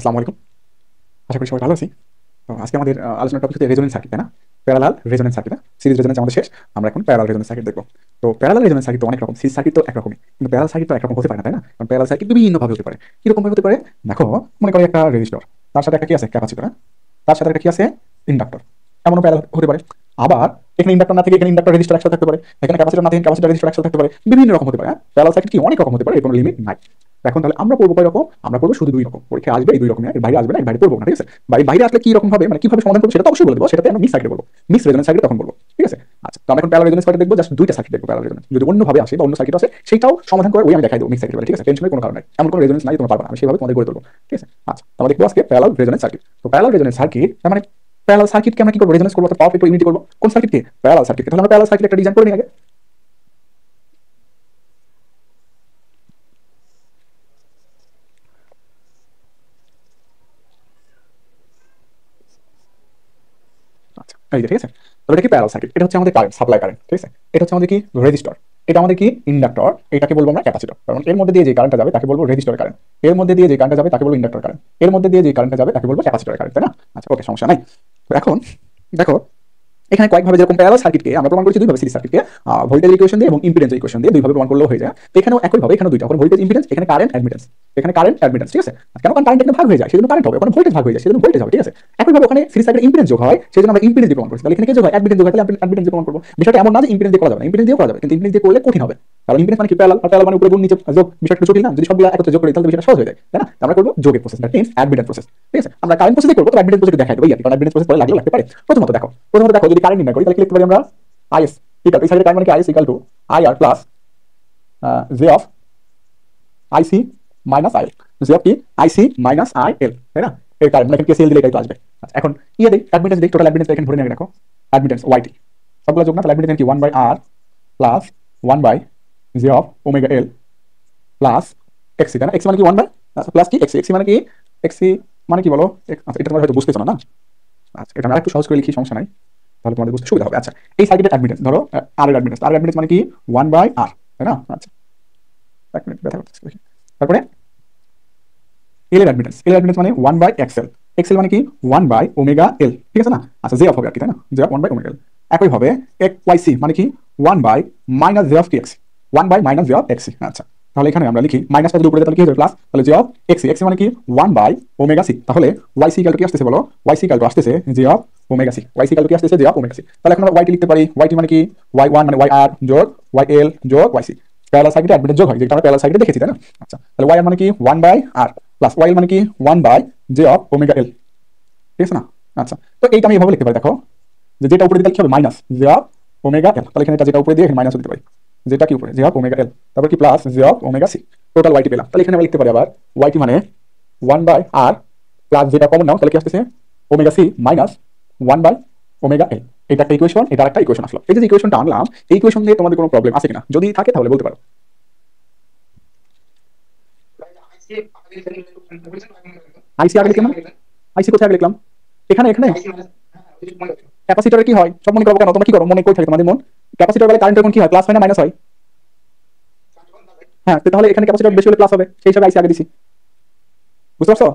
আসসালামু আলাইকুম। আশা করি সবাই ভালো আছি। তো আজকে আমাদের আলোচনার টপিক হচ্ছে রেজোনেন্স সার্কিট, তাই না? প্যারালাল রেজোনেন্স সার্কিট, না? সিরিজ রেজোনেন্স আমাদের শেষ। আমরা এখন প্যারালাল রেজোনেন্স সার্কিট দেখব। তো প্যারালাল রেজোনেন্স সার্কিট তো অনেক রকম, সিরিজ সার্কিট তো একরকমই। কিন্তু প্যারালাল সার্কিট তো একরকম হতে পারে না, তাই না? কারণ প্যারালাল সার্কিট বিভিন্নভাবে হতে পারে। কিরকম ভাবে হতে পারে? দেখো, মনে করি একটা রেজিস্টর, তার সাথে একটা কি আছে? ক্যাপাসিটর, হ্যাঁ? তার সাথে একটা কি আছে? ইন্ডাক্টর। এমনও প্যারালাল হতে পারে। আবার এখানে ইন্ডাক্টর না থেকে এখানে ইন্ডাক্টর রেজিস্টর একসাথে থাকতে পারে, এখানে ক্যাপাসিটর না থেকে ক্যাপাসিটর রেজিস্টর একসাথে থাকতে পারে। বিভিন্ন রকম হতে পারে, হ্যাঁ? প্যারালাল সার্কিট কি অনেক রকম হতে পারে, এর কোনো লিমিট নাই। এখন তাহলে আমরা পড়বো কয় রকম? আমরা পড়বো শুধু দুই রকম। পরীক্ষায় আসবে এই দুই রকম, এর বাইরে আসবে না, এর বাইরে পড়বো না, ঠিক আছে? বাইরে আসলে কি রকম হবে, মানে কিভাবে সমাধান করবো সেটা তো অবশ্যই বলে দেবো। সেটাতে আমরা মিক্স সার্কিট বলবো, মিক্স রেজোনেন্স সার্কিট তখন বলবো, ঠিক আছে? আচ্ছা, তো আমরা এখন প্যারালাল রেজোনেন্স সার্কিট দেখবো, জাস্ট দুইটা সার্কিট দেখবো প্যারালাল রেজোনেন্স। যদি অন্যভাবে আসে বা অন্য সার্কিট আসে সেটাও সমাধান করে ওই আমি দেখাই দেবো মিক্স সার্কিট, ঠিক আছে? টেনশনের কোনো কারণ নাই, এমন কোনো রেজোনেন্স নাই তোমরা পারবে না, আমি সেভাবে তোমাদের গড়ে তুলবো, ঠিক আছে? আচ্ছা, আমরা দেখবো আজকে প্যারালাল রেজোনেন্স সার্কিট। তো প্যারালাল রেজোনেন্স সার্কিট তার মানে প্যারালাল সার্কিটকে আমরা কি করবো? রেজোনেন্স করবো, অর্থাৎ পাওয়ার ইউনিটি করবো। কোন সার্কিটকে? প্যারালাল সার্কিটকে। তাহলে আমরা প্যারালাল সার্কিট একটা ডিজাইন করে নিই আগে। আচ্ছা, এই যে, ঠিক আছে? তবে এটা কি প্যারালাল সার্কিট? এটা হচ্ছে আমাদের কারেন্ট, সাপ্লাই কারেন্ট, ঠিক আছে? এটা হচ্ছে আমাদের কি? রেজিস্টর। এটা আমাদের কি? ইন্ডাক্টর। এটাকে বলবো আমরা ক্যাপাসিটর। কারণ এর মধ্যে দিয়ে যে কারেন্টটা যাবে তাকে বলবো রেজিস্টর কারেন্ট। এর মধ্যে দিয়ে যে কারেন্টটা যাবে তাকে বলবো ইন্ডাক্টর কারেন্ট। এর মধ্যে দিয়ে যে কারেন্টটা যাবে তাকে বলবো ক্যাপাসিটর কারেন্ট, তাই না? আচ্ছা, ওকে, সমস্যা নাই। তো এখন দেখো, এখানে কয়েকভাবে, যেরকম প্যারালাল সার্কিটকে আমরা প্রমাণ করেছি দুইভাবে, সিরিজ সার্কিটকে ভোল্টেজ ইকুয়েশন দিয়ে এবং ইম্পিডেন্স ইকুয়েশন দিয়ে দুইভাবে প্রমাণ করলেও হয়ে যায়। তো এখানেও একইভাবে, এখানে দুইটা, ওখানে ভোল্টেজ ইম্পিডেন্স, এখানে কারেন্ট অ্যাডমিটেন্স। এখানে কারেন্ট অ্যাডমিটেন্স, ঠিক আছে? কেন? কারণ কারেন্ট এখানে ভাগ হয়ে যায়, সেজন্য কারেন্ট হবে। ওখানে ভোল্টেজ ভাগ হয়ে যায়, সেজন্য ভোল্টেজ হবে, ঠিক আছে? একইভাবে ওখানে সিরিজ সার্কিটের ইম্পিডেন্স যোগ হয়, সেজন্য আমরা ইম্পিডেন্স দিয়ে প্রমাণ করছি। তাহলে এখানে কি যোগ হয়? অ্যাডমিটেন্স যোগ হয়, তাহলে অ্যাডমিটেন্স দিয়ে প্রমাণ করব। বিষয়টা এমন না যে ইম্পিডেন্স দিয়ে করা যাবে না, ইম্পিডেন্স দিয়ে করা যাবে, কিন্তু ইম্পিডেন্স দিয়ে করলে কঠিন হবে। কারণ ইম্পিডেন্স মানে কি? প্যারালাল, আর প্যারালাল মানে উপরে গুণ নিচে যোগ, বিষয়টা জটিল না? যদি সবগুলো একত্রে যোগ করি তাহলে বিষয়টা সহজ হয়ে যায়, তাই না? আমরা করব যোগের process, that means admittance process, ঠিক আছে? আমরা কারেন্ট প্রসেস দিয়ে করব, তো অ্যাডমিটেন্স প্রসেস দেখাই দেবো, কারণ অ্যাডমিটেন্স প্রসেস পরে লাগতে পারে। প্রথমত দেখো, যদি কারেন্ট নির্ণয় করি তাহলে কি লিখতে পারি আমরা? আইএস ইকুয়াল, এই সাইডে কারেন্ট মানে কি? IS equal to IR plus J of IC minus IL. J of কি? আইসি মাইনাস আইএল, তাই না? এই কারেন্ট মানে এখানে কেসিএল দিলে এটাই তো আসবে। আচ্ছা, এখন ইয়ে দেই, অ্যাডমিটেন্স দেই, টোটাল অ্যাডমিটেন্স এখানে ধরে নিয়ে দেখো, অ্যাডমিটেন্স ওয়াইটি সবগুলো যোগ না, তাহলে অ্যাডমিটেন্স কি? 1 by R plus 1 by J of omega L plus XC, তাই না? এক্সি মানে কি? 1 বাই প্লাস কি এক্সি, এক্সি মানে কি? এক্সি মানে কি বলো? আচ্ছা, এটা তোমরা হয়তো বুঝতেছো না, না? আচ্ছা, এটা আমি আরেকটু সহজ করে লিখি, সমস্যা নাই, তাহলে তোমাদের বুঝতে সুবিধা হবে। আচ্ছা, এই সার্কিটের অ্যাডমিটেন্স ধরো, আর এর অ্যাডমিটেন্স মানে কি? 1 বাই আর, তাই না? আচ্ছা, এক মিনিট, ব্যথা করতেছে দেখি। তারপরে এল এর অ্যাডমিটেন্স মানে 1 বাই এক্সএল। এক্সএল মানে কি? 1 বাই ওমেগা এল, ঠিক আছে না? আচ্ছা, জে অফ হবে আর কি, তাই না? J of 1 by omega L. একইভাবে ওয়াইসি মানে কি? 1 বাই মাইনাস জে অফ কি এক্সি, 1 by minus J of XC. আচ্ছা, তাহলে এখানে আমরা লিখি মাইনাসটা যদি উপরে যায় তাহলে কি হয়ে যাবে? প্লাস, তাহলে জে অফ এক্সি, এক্সি মানে কি? 1 বাই ওমেগা সি। তাহলে ওয়াইসি ইকুয়াল টু কি আসতেছে বলো? ওয়াইসি ইকুয়াল টু আসতেছে J of omega C. YC equal to কি আসতেছে? J of omega C. তাহলে এখন আমরা ওয়াইটি লিখতে পারি, ওয়াইটি মানে কি? ওয়াই ওয়ান মানে ওয়াই আর যোগ ওয়াই এল যোগ ওয়াইসি। প্যারালাল সার্কিটে অ্যাডমিটেন্স যোগ হয়, যেটা আমরা প্যারালাল সার্কিটে দেখেছি, তাই না? আচ্ছা, তাহলে ওয়াই আর মানে কি? 1 by R plus Y L মানে কি? 1 by J of omega L, ঠিক আছে না? আচ্ছা, তো এইটা আমি এভাবে লিখতে পারি, দেখো, যে যেটা উপরে দিলে কি হবে? মাইনাস জে অফ ওমেগা এল। তাহলে এখানে এটা যেটা উপরে দিয়ে এখানে মাইনাস দিতে পারি, যেটা কি উপরে? J of omega L. তারপর কি? Plus J of omega C. Total YT পেলাম। তাহলে এখানে আমরা লিখতে পারি আবার ওয়াইটি মানে 1 বাই আর প্লাস, যেটা কমন নাও তাহলে কি আসতেছে? Omega C minus 1 by omega L. এটা একটা ইকুয়েশন, এটা একটা ইকুয়েশন আসলো। এই যে ইকুয়েশনটা আনলাম, এই ইকুয়েশন দিয়ে তোমাদের কোনো প্রবলেম আছে কিনা? যদি থাকে তাহলে বলতে পারো। আইসি আগে লিখলাম, আইসি কোথায় আগে লিখলাম? এখানে, এখানে ক্যাপাসিটরে কি হয় সব মনে করবো কেন? তোমরা কি করো, মনে কই থাকে তোমাদের মন? ক্যাপাসিটর বলে কারেন্টের কোন কি হয়? প্লাস হয় না মাইনাস হয়? হ্যাঁ, তাহলে এখানে ক্যাপাসিটর বেশি হলে প্লাস হবে, সেই হিসাবে আইসি আগে দিছি। বুঝতে পারছো?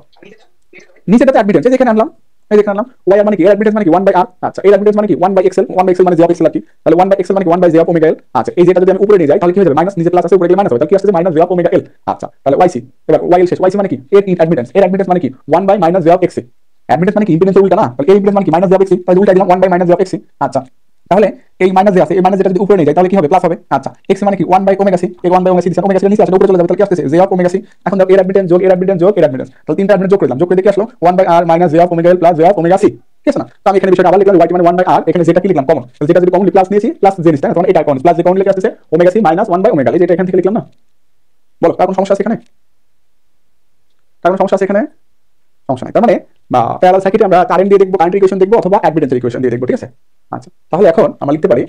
নিচেটাতে অ্যাডমিটেন্স এই যেখানে আনলাম, এই যেখানে আনলাম ওয়াই আর মানে কি? এর অ্যাডমিটেন্স মানে কি? 1 বাই আর। আচ্ছা, এর অ্যাডমিটেন্স মানে কি? 1 বাই এক্সএল। 1 বাই এক্সএল মানে জে অফ এক্সএল আর কি। তাহলে 1 বাই এক্সএল মানে কি? 1 by J of omega L. আচ্ছা, এই যেটা যদি আমি উপরে নিয়ে যাই তাহলে কি হয়ে যাবে? মাইনাস, নিচে প্লাস আছে, উপরে গেলে মাইনাস হবে, তাহলে কি আসছে? Minus J of omega L. আচ্ছা, তাহলে ওয়াইসি, এবার ওয়াই এল শেষ। ওয়াইসি মানে কি? এর অ্যাডমিটেন্স, এর অ্যাডমিটেন্স মানে কি? 1 by minus J of XC. Admittance মানে কি? ইম্পিডেন্সের উল্টা না? তাহলে এর ইম্পিডেন্স মানে কি? Minus J of XC. তাহলে উল্টা দিলাম 1 by minus J of XC. আচ্ছা, তাহলে এই মাইনাস যে আছে, এই মাইনাস যেটা যদি উপরে নিয়ে যায় তাহলে কি হবে? প্লাস হবে। আচ্ছা, এক্স মানে কি? 1 বাই ওমেগা সি। এই 1 বাই ওমেগা সি দিছেন, ওমেগা সি নিচে আছে, উপরে চলে যাবে, তাহলে কি আসছে? J of omega C. এখন দেখো এর অ্যাডমিটেন্স যোগ এর অ্যাডমিটেন্স যোগ এর অ্যাডমিটেন্স, তাহলে তিনটা অ্যাডমিটেন্স যোগ করলাম, যোগ করে দেখি আসলো 1 by R minus J of omega L plus J of omega C, ঠিক আছে না? তো আমি এখানে বিষয়টা আবার লিখলাম, ওয়াই মানে 1 বাই আর, এখানে যেটা কি লিখলাম? কমন। তাহলে যেটা যদি কমন প্লাস নিয়েছি, প্লাস জে নিছি, তখন এটা কমন, প্লাস জে কমন লিখে আসছে omega C minus 1 by omega. এই যেটা এখান থেকে লিখলাম না? বলো, কার কোনো সমস্যা আছে এখানে? কার কোনো সমস্যা আছে এখানে? সমস্যা নাই। তার মানে প্যারালাল সার্কিটে আমরা কারেন্ট দিয়ে দেখবো, কারেন্ট ইকুয়েশন দেখবো, অথবা অ্যাডমিটেন্সের ইকুয়েশন দিয়ে দেখবো, ঠিক আছে? আচ্ছা, তাহলে এখন আমরা লিখতে পারি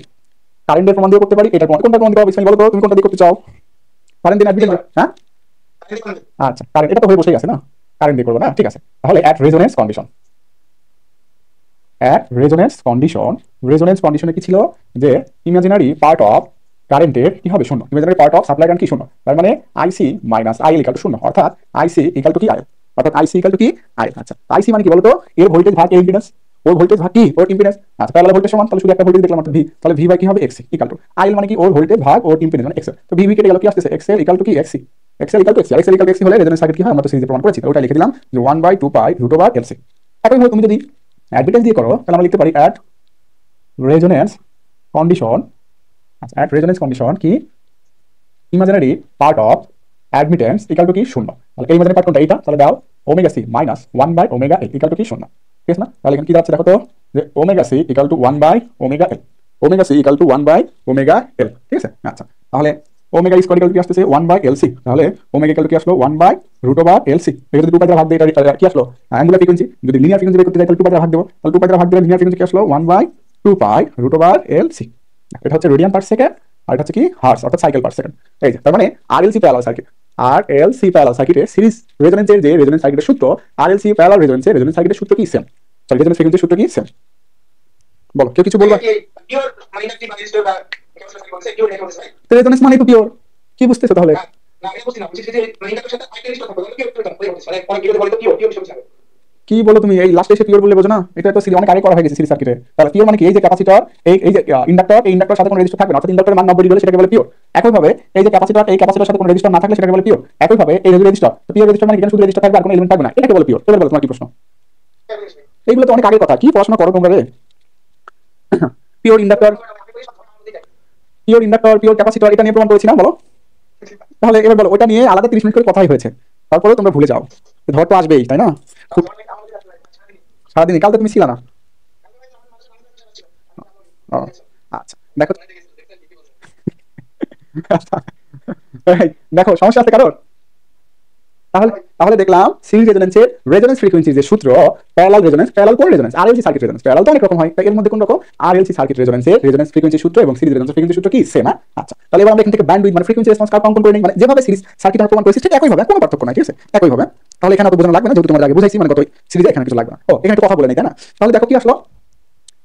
কারেন্টের প্রমাণ দিয়ে করতে পারি, এটা প্রমাণ, কোনটা প্রমাণ দিতে হবে বলো তো, তুমি কোনটা দিয়ে করতে চাও? কারেন্ট দিয়ে অ্যাডমিটেন্স, হ্যাঁ? আচ্ছা, কারেন্ট এটা তো হয়ে বসেই আছে না, কারেন্ট দিয়ে করবো না, ঠিক আছে? তাহলে at resonance condition, at resonance condition, resonance কন্ডিশনে কি ছিল? যে ইমাজিনারি পার্ট অফ কারেন্টের কি হবে? শূন্য। Imaginary part of supply current কি? শূন্য। তার মানে আইসি মাইনাস আইএল ইকুয়াল টু শূন্য, অর্থাৎ আইসি ইকুয়াল টু কি? আইএল। অর্থাৎ আইসি ইকুয়াল টু কি আই। আচ্ছা, আইসি মানে কি বলতো, এর ভোল্টেজ ভাগ এর ইম্পিডেন্স, ওর ভোল্টেজ ভাগ কি ওর ইম্পিডেন্স। আচ্ছা, প্যারালাল ভোল্টেজ সমান, তাহলে শুধু একটা ভোল্টেজ দেখলাম অর্থাৎ ভি, তাহলে ভি বাই কি হবে এক্সি ইকুয়াল টু আইএল মানে কি ওর ভোল্টেজ ভাগ ওর ইম্পিডেন্স মানে এক্সএল। তো ভি কেটে গেল, কি আসছে এক্সএল ইকুয়াল টু কি XC, XL equal to XC, XL equal to XC হলে রেজোনেন্স সার্কিট কি হয় আমরা তো সিরিজে প্রমাণ করেছি, ওটা লিখে দিলাম যে 1/2π√/LC। একইভাবে তুমি যদি অ্যাডমিটেন্স দিয়ে করো তাহলে আমরা লিখতে পারি অ্যাট রেজোনেন্স কন্ডিশন। আচ্ছা, অ্যাট রেজোনেন্স কন্ডিশন কি imaginary part of admittance equal to কি শূন্য। তাহলে এই ইমাজিনারি পার্ট কোনটা, এইটা, তাহলে দাও omega C minus 1/ωL equal to কি শূন্য। ঠিক আছে না? তাহলে এখানে কি দাঁড়াচ্ছে দেখো তো, যে omega C equal to 1/ωL, omega C equal to 1/ωL। ঠিক আছে? আচ্ছা, তাহলে ওমেগা স্কয়ার ইকুয়াল টু কি আসছে 1/LC, তাহলে ওমেগা ইকুয়াল টু কি আসলো 1/√LC। এটা যদি 2 দ্বারা ভাগ দেই এটা কি আসলো অ্যাঙ্গুলার ফ্রিকোয়েন্সি, যদি লিনিয়ার ফ্রিকোয়েন্সি বের করতে চাই তাহলে 2 দ্বারা ভাগ দেব, তাহলে 2 দ্বারা ভাগ দিলে লিনিয়ার ফ্রিকোয়েন্সি কি আসলো 1/2π√LC। এটা হচ্ছে রেডিয়ান পার সেকেন্ড, আর এটা হচ্ছে কি হার্টজ অর্থাৎ সাইকেল পার সেকেন্ড। এই যে তার মানে RLC parallel circuit, RLC parallel সার্কিটে সিরিজ রেজোনেন্সের যে রেজোনেন্স সার্কিটের সূত্র, আরএলসি প্যারালাল রেজোনেন্সের রেজোনেন্স সার্কিটের সূত্র কি সেম, সরি রেজোনেন্স ফ্রিকোয়েন্সির সূত্র কি সেম। বলো, কেউ কিছু বলবা? রেজোনেন্স মানে তো পিওর, কি বুঝতেছো তাহলে? কি বলো তুমি, এই লাস্টে এসে পিওর বললে বোঝো না? এটা তো অনেক আগে করা হয়ে গেছে সিরিজ সার্কিটে। তাহলে পিওর মানে কি, এই যে ক্যাপাসিটর, এই যে ইন্ডাক্টর, এই ইন্ডাক্টরের সাথে কোনো রেজিস্টার থাকবে না, অর্থাৎ ইন্ডাক্টরের মান 90 ডিগ্রি হলে সেটাকে বলে পিওর। একইভাবে এই যে ক্যাপাসিটর, এই ক্যাপাসিটরের সাথে কোনো রেজিস্টার না থাকলে সেটাকে বলে পিওর। একইভাবে এই রেজিস্টার, পিওর রেজিস্টার মানে এখানে শুধু রেজিস্টার থাকবে আর কোনো এলিমেন্ট থাকবে না, এটাকে বলে পিওর। এবার বলো তোমার কি প্রশ্ন? এইগুলো তো অনেক আগের কথা, কি পড়াশোনা করো তোমরা রে? Pure inductor, pure inductor, pure capacitor, এটা নিয়ে প্রমাণ করেছি না, বলো। তাহলে এবার বলো, ওটা নিয়ে আলাদা 30 মিনিট করে কথাই হয়েছে, তারপরেও তোমরা ভুলে যাও। ধর তো আসবেই, তাই না? সারাদিন, কাল তো তুমি ছিল না। ও, আচ্ছা দেখো দেখো সমস্যা আছে কারোর? তাহলে তাহলে দেখলাম সিরিজ রেজোনেন্সের রেজোনেন্স ফ্রিকোয়েন্সি যে সূত্র, প্যারালাল রেজোনেন্স, প্যারালাল কোন resonance, RLC circuit resonance, parallel তো অনেক রকম হয়, তাই এর মধ্যে কোন রকম আরএলসি সার্কিট রেজোনেন্সের রেজোনেন্স ফ্রিকোয়েন্সি সূত্র এবং সিরিজ রেজোনেন্স ফ্রিকোয়েন্সি সূত্র কি সেম। আচ্ছা, তাহলে এবার আমরা এখান থেকে ব্যান্ডউইথ মানে ফ্রিকোয়েন্সি রেসপন্স কার্ভ অঙ্কন করে নিই, মানে যেভাবে সিরিজ সার্কিট আমরা প্রমাণ করেছি ঠিক একই ভাবে, কোনো পার্থক্য নাই। ঠিক আছে, একই ভাবে। তাহলে এখানে অত বোঝানো লাগবে না, যেহেতু তোমাদের আগে বুঝাইছি, মানে কত সিরিজে এখানে কিছু লাগবে না। ও, এখানে একটু কথা বলে নেই, তাই না? তাহলে দেখো কি আসলো,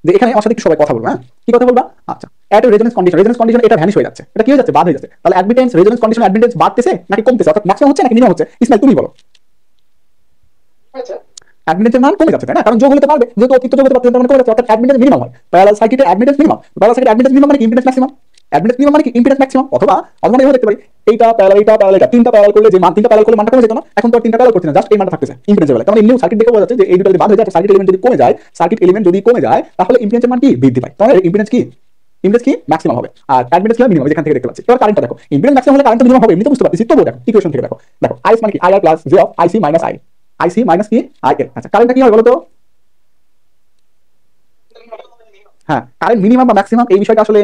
যে এখানে আমার সাথে সবাই কথা বলবো। হ্যাঁ, কি কথা বলবা? আচ্ছা, এট রেজোনেন্স কন্ডিশন, রেজোনেন্স কন্ডিশন এটা ভ্যানিশ হয়ে যাচ্ছে, এটা কি হয়ে যাচ্ছে, বাদ হয়ে যাচ্ছে। তাহলে অ্যাডমিটেন্স রেজোনেন্স কন্ডিশন অ্যাডমিটেন্স বাড়তেছে নাকি কমতেছে, অর্থাৎ ম্যাক্সিমাম হচ্ছে নাকি মিনিমাম হচ্ছে? ইসমাইল তুমি বলো। অ্যাডমিটেন্সের মান কমে যাচ্ছে, তাই না? কারণ যোগ হতে পারবে, যেহেতু অতিরিক্ত যোগ হতে পারবে মানে কমে যাচ্ছে, অর্থাৎ অ্যাডমিটেন্স মিনিমাম হয়। প্যারালাল সার্কিটের অ্যাডমিটেন্স মিনিমাম, প্যারালাল সার্কিটের অ্যাডমিটেন্স মিনিমাম মানে কি ইম্পিডেন্স ম্যাক্সিমাম, অ্যাডমিটেন্স মিনিমাম মানে কি ইম্পিডেন্স ম্যাক্সিমাম। অথবা অথবা এভাবে দেখতে পারি, এইটা প্যারালাল, এটা প্যারালাল, এটা তিনটা প্যারালাল করলে যে মান, তিনটা প্যারালাল করলে মানটা কমে যেত না, এখন তো আর তিনটা প্যারালাল করতে না, জাস্ট এই মানটা থাকতেছে ইম্পিডেন্সের বেলায়। তাহলে এমনিও সার্কিট দেখে বোঝা যাচ্ছে যে এই দুটো যদি বাদ হয়ে যায়, সার্কিট এলিমেন্ট যদি কমে যায়, সার্কিট এলিমেন্ট যদি কমে যায় তাহলে ইম্পিডেন্সের মান কি বৃদ্ধি পায়, তাহলে ইম্পিডেন্স কি, ইম্পিডেন্স কি ম্যাক্সিমাম হবে, আর অ্যাডমিটেন্স কি মিনিমাম, যেখান থেকে দেখতে পাচ্ছি। এবার কারেন্টটা দেখো, ইম্পিডেন্স ম্যাক্সিমাম হলে কারেন্ট মিনিমাম হবে, এমনি তো বুঝতে পারছি। তো দেখো ইকুয়েশন থেকে দেখো, দেখো আইএস মানে কি IR plus J of IC minus I, IC minus কি আইএল। আচ্ছা, কারেন্টটা কি হয় বলো তো? হ্যাঁ, কারেন্ট মিনিমাম বা ম্যাক্সিমাম এই বিষয়টা আসলে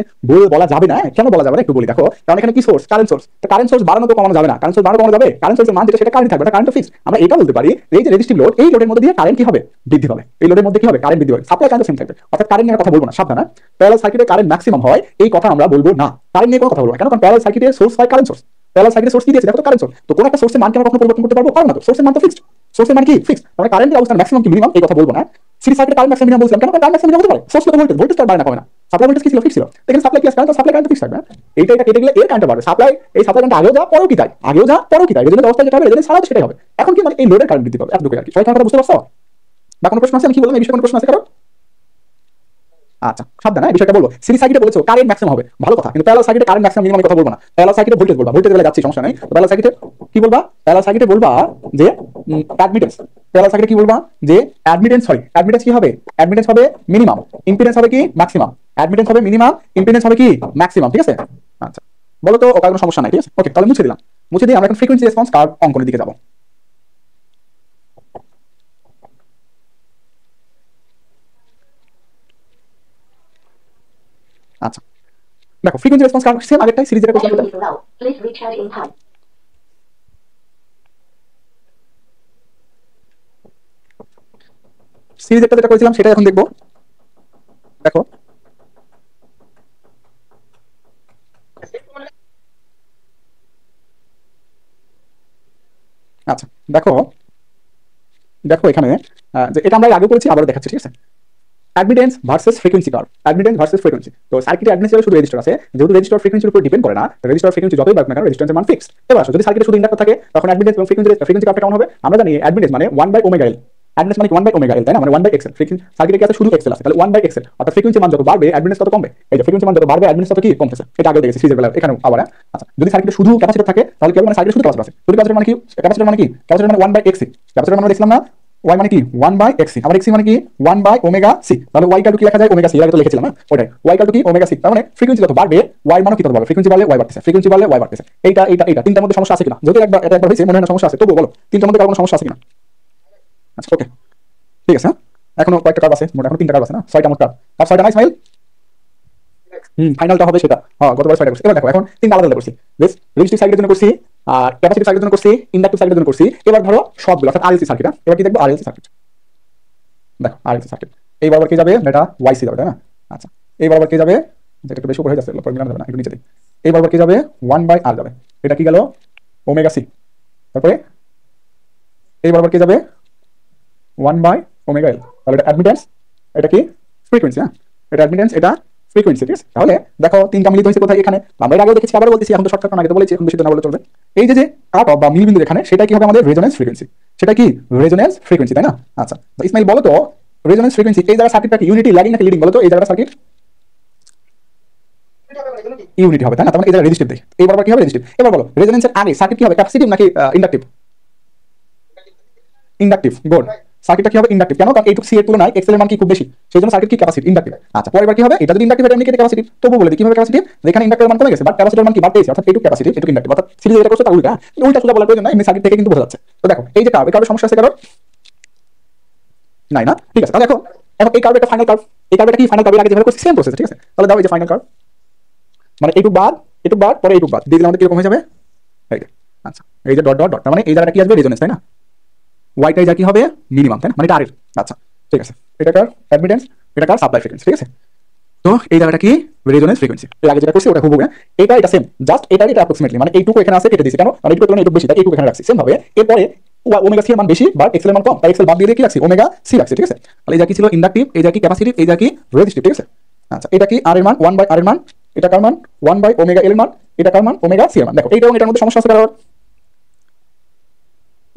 বলা যাবে না। কেন বলা যাবে না একটু বলি। দেখো, কারণ এখানে কি সোর্স, কারেন্ট সোর্স, তো কারেন্ট সোর্স বাড়ানো তো কমানো যাবে না, কারেন্ট সোর্স বাড়ানো কমানো যাবে, কারেন্ট সোর্সের মান যেটা সেটা কারেন্ট থাকবে, কারেন্ট ফিক্সড। আমরা এটা বলতে পারি এই যে রেজিস্টিভ লোড, এই লোডের মধ্যে দিয়ে কারেন্ট কি হবে, বৃদ্ধি পাবে। এই লোডের মধ্যে কি হবে, কারেন্ট বৃদ্ধি পাবে, সাপ্লাই কারেন্ট সেম থাকবে। অর্থাৎ কারেন্ট নিয়ে কথা বলবো না, সাবধান। প্যারালাল সার্কিটে কারেন্ট ম্যাক্সিমাম হয় এই কথা আমরা বলবো না, কারেন্ট নিয়ে কোনো কথা বলবো না। কেন? কারণ প্যারালাল সার্কিটে সোর্স হয় কারেন্ট সোর্স, প্যারালাল সার্কিটে সোর্স কি দিয়েছে দেখো তো, কারেন্ট সোর্স। তো কোন একটা সোর্সের মান কি আমরা কখনো পরিবর্তন করতে পারবো? পারবো না। তো সোর্সের মান তো ফিক্সড, সোর্সের মান কি ফিক্সড। মানে কারেন্টের অবস্থান ম্যাক্সিমাম কি মিনিমাম এই কথা বলবো না। সিরিজ সার্কিটে কারেন্ট ম্যাক্সিমাম মিনিমাম বলছিলাম, কেন? কারেন্ট ম্যাক্সিমাম মিনিমাম হতে পারে, সোর্স তো ভোল্টেজ, ভোল্টেজ তো বাড়ে না কমে না। সাপ্লাই ভোল্টেজ কি ছিল, ফিক্স ছিল। এখানে সাপ্লাই কি আছে, কারেন্ট, সাপ্লাই কারেন্ট ফিক্স থাকবে। এইটা এটা কেটে গেলে এর কারেন্ট বাড়বে, সাপ্লাই, এই সাপ্লাই কারেন্ট আগেও যা পরেও কি তাই, আগেও যা পরেও কি তাই, রেজোনেন্স অবস্থায় যেটা হবে রেজোনেন্স ছাড়াও সেটাই হবে। এখন কি মানে এই লোডের কারেন্ট বৃদ্ধি পাবে, এতটুকু আর কি। সবাই কথা বুঝতে পারছো? বা কোনো প্রশ্ন আছে? আমি কি বললাম এই বিষয়ে কোনো প্রশ্ন আছে কারো? আচ্ছা, সাবধান, এই বিষয়টা বলবো। সিরিজ সার্কিটে বলেছো কারেন্ট ম্যাক্সিমাম হবে, ভালো কথা, কিন্তু প্যারালাল সার্কিটে কারেন্ট ম্যাক্সিমাম মিনিমাম কথা বলবো না। প্যারালাল সার্কিটে ভোল্টেজ বলবা, ভোল্টেজ বেলা যাচ্ছি, সমস্যা নাই। প্যারালাল সার্কিটে কি বলবা, প্যারালাল সার্কিটে বলবা যে অ্যাডমিটেন্স, প্যারালাল সার্কিটে কি বলবা যে অ্যাডমিটেন্স, সরি অ্যাডমিটেন্স কি হবে, অ্যাডমিটেন্স হবে মিনিমাম, ইম্পিডেন্স হবে কি ম্যাক্সিমাম, অ্যাডমিটেন্স হবে মিনিমাম, ইম্পিডেন্স হবে কি ম্যাক্সিমাম। ঠিক আছে? আচ্ছা, বলো তো ওখানে কোনো সমস্যা নাই? ঠিক আছে, ওকে, তাহলে মুছে দিলাম। মুছে দিয়ে আমরা এখন ফ্রিকোয়েন্সি রেসপন্স কার্ভ অঙ্কনের দিকে যাবো। আচ্ছা, দেখো ফ্রিকোয়েন্সি রেসপন্স কার্ভ সেম আগেরটাই, সিরিজের কোশ্চেন। সিরিজেরটা যেটা করেছিলাম সেটা এখন দেখবো। দেখো আচ্ছা, দেখো দেখো এখানে যে এটা আমরা আগে করেছি, আবারও দেখাচ্ছি। ঠিক আছে, admittance versus frequency curve, admittance versus frequency. তো সার্কিটে অ্যাডমিটেন্স শুধু রেজিস্টার আছে, যেহেতু রেজিস্টার ফ্রিকোয়েন্সির উপর ডিপেন্ড করে না, রেজিস্টার ফ্রিকোয়েন্সি যতই বাড়ুক না কেন রেজিস্ট্যান্সের মান ফিক্সড। এবার আসো যদি সার্কিটে শুধু ইন্ডাক্টর থাকে তখন অ্যাডমিটেন্স এবং ফ্রিকোয়েন্সি কার্ভটা কেমন হবে? আমরা জানি অ্যাডমিটেন্স মানে 1/ωL, অ্যাডমিটেন্স মানে 1/ωL, তাই না? মানে 1/XL। সার্কিটে কি আছে? শুধু এক্সেল আছে, তাহলে 1/XL, অর্থাৎ ফ্রিকোয়েন্সি মান যত বাড়বে অ্যাডমিটেন্স তত কমবে। এই যে ফ্রিকোয়েন্সি মান যত বাড়বে অ্যাডমিটেন্স তত কি কমতেছে, এটা আগে দেখেছি সিরিজের বেলায়, এখানেও আবার। আচ্ছা, যদি সার্কিটে শুধু ক্যাপাসিটর থাকে তাহলে কি হবে? মানে সার্কিটে শুধু ক্যাপাসিটর আছে, শুধু ক্যাপাসিটর মানে কি? ক্যাপাসিটর মানে কি? ক্যাপাসিটর মানে 1/XC, ক্যাপাসিটর মানে দেখলাম না y মানে কি 1/XC, আবার XC মানে কি 1/ωc, তাহলে y কি লেখা যায়? ωc, এর আগে তো লিখেছিলাম না ওটাই, y কি ωc। তার মানে ফ্রিকোয়েন্সি যত বাড়বে y মানও কি তত বাড়বে, ফ্রিকোয়েন্সি বাড়লে y বাড়তেছে, ফ্রিকোয়েন্সি বাড়লে y বাড়তেছে। এইটা তিনটার মধ্যে সমস্যা আছে কিনা? যদি এটা একবার হয়েছে মনে হয় না সমস্যা আছে, তবুও বলো তিনটার মধ্যে কোনো সমস্যা আছে কিনা? আচ্ছা ওকে, ঠিক আছে। এখনো কয়েকটা কার্ভ আছে, মোট এখন 3টা কার্ভ আছে না, 6টা মোট কার্ভ। আর 6টা না ইসমাইল? ফাইনালটা হবে সেটা, হ্যাঁ গতবার 6টা করছি। এবার দেখো এখন 3টা আলাদা করছি, বেশ রেজিস্টিভ সার্কিটের জন্য করছি, আর ক্যাপাসিটিভ সার্কিটের জন্য করছি, ইন্ডাকটিভ সার্কিটের জন্য করছি। এবার ধরো সবগুলো অর্থাৎ আরএলসি সার্কিট। এবার কি দেখবো? RLC circuit. দেখো আরএলসি সার্কিট এই বরাবর কি যাবে? এটা ওয়াইসি যাবে, তাই না? আচ্ছা, এই বরাবর কি যাবে? যেটা একটু বেশি উপরে হয়ে যাচ্ছে, পরে মিলানো যাবে না, একটু নিচে দিই। এই বরাবর কি যাবে? 1/r যাবে, এটা কি গেল? Omega C. তারপরে এই বরাবর কি যাবে? 1/ωL, তাহলে এটা অ্যাডমিটেন্স, এটা কি ফ্রিকোয়েন্সি। হ্যাঁ, এটা অ্যাডমিটেন্স, এটা ফ্রিকোয়েন্সি, ঠিক আছে। তাহলে দেখো তিনটা মিলিত হয়েছে কোথায়? এখানে। আমরা এর আগেও দেখেছি, আবার বলতেছি, এখন তো শর্টকাট আগে তো বলেছি, এখন বেশি তো না বলে চলবে। এই যে কাট অফ বা মিলবিন্দু এখানে, সেটা কি হবে? আমাদের রেজোনেন্স ফ্রিকোয়েন্সি। সেটা কি? রেজোনেন্স ফ্রিকোয়েন্সি, তাই না? আচ্ছা, তো ইসমাইল বলো তো রেজোনেন্স ফ্রিকোয়েন্সি এই জায়গা সার্কিটটা কি ইউনিটি, ল্যাগিং নাকি লিডিং? বলো তো এই জায়গাটা সার্কিট ইউনিটি হবে, তাই না? তার মানে এই জায়গা রেজিস্টিভ দেখি, এই বরাবর কি হবে? রেজিস্টিভ। এবার বলো রেজোনেন্সের আগে সার্কিট কি হবে? ক্যাপাসিটিভ নাকি ইন্ডাকটিভ? Inductive, good. সার্কিটটা কি হবে? ইন্ডাকটিভ। কেন? কারণ এইটুকু সি এর তুলনায় এক্সেল এর মান কি খুব বেশি, সেই জন্য সার্কিট কি ক্যাপাসিটিভ, ইন্ডাকটিভ। আচ্ছা, পরের বার কি হবে? এটা যদি ইন্ডাকটিভ হয় এমনি কি ক্যাপাসিটিভ, তবু বলে দিই কিভাবে ক্যাপাসিটিভ। এখানে ইন্ডাক্টরের মান কমে গেছে বাট ক্যাপাসিটরের মান কি বাড়তেছে, অর্থাৎ এইটুকু ক্যাপাসিটিভ এইটুকু ইন্ডাকটিভ, অর্থাৎ সিরিজে এটা করছে তা উল্টা। উল্টা সোজা বলার প্রয়োজন নাই, এমনি সার্কিট থেকে কিন্তু বোঝা যাচ্ছে। তো দেখো এই যে কার্ভ, এই কার্ভের সমস্যা আছে কারণ নাই না, ঠিক আছে। তাহলে দেখো এখন এই কার্ভ একটা ফাইনাল কার্ভ, এই কার্ভটা কি ফাইনাল কার্ভের আগে যেভাবে করছি সেম প্রসেস, ঠিক আছে। তাহলে দাও এই যে ফাইনাল কার্ভ, মানে এইটুকু বাদ পরে এইটুকু বাদ দিয়ে দিলে আমাদের কি রকম হয়ে যাবে? এই যে আচ্ছা, এই যে ডট ডট ডট, তার মানে এই জায়গাটা কি আসবে? রেজোনেন্স, তাই না? ওয়াইটাই যা কি হবে? মিনিমাম, তাই না? মানে এটা আর। আচ্ছা ঠিক আছে, এটা কার অ্যাডমিটেন্স, এটা কার সাপ্লাই ফ্রিকোয়েন্সি, ঠিক আছে। তো এই জায়গাটা কি? Resonance frequency. এর আগে যেটা করছি ওটা হুবহু, এটা সেম, জাস্ট এটা অ্যাপ্রক্সিমেটলি, মানে এইটুকু এখানে আছে কেটে দিয়েছি, কেন? মানে এইটুকু তুলনায় এইটুকু বেশি, তাই এইটুকু এখানে রাখছি। সেম ভাবে এরপরে ওমেগা সি এর মান বেশি বাট এক্সেল এর মান কম, তাই এক্সেল বাদ দিয়ে কি রাখছি? ওমেগা সি রাখছি, ঠিক আছে। তাহলে এই যা কি ছিল? ইন্ডাকটিভ, এই যা কি ক্যাপাসিটিভ, এই যা কি রেজিস্টিভ, ঠিক আছে। আচ্ছা, এটা কি আর এর মান 1/r এর মান, এটা কার মান? 1/ωL এর মান, এটা কার মান? ওমেগা সি এর মান। দেখো এইটা এবং এটার মধ্যে সমস্যা আছে কারণ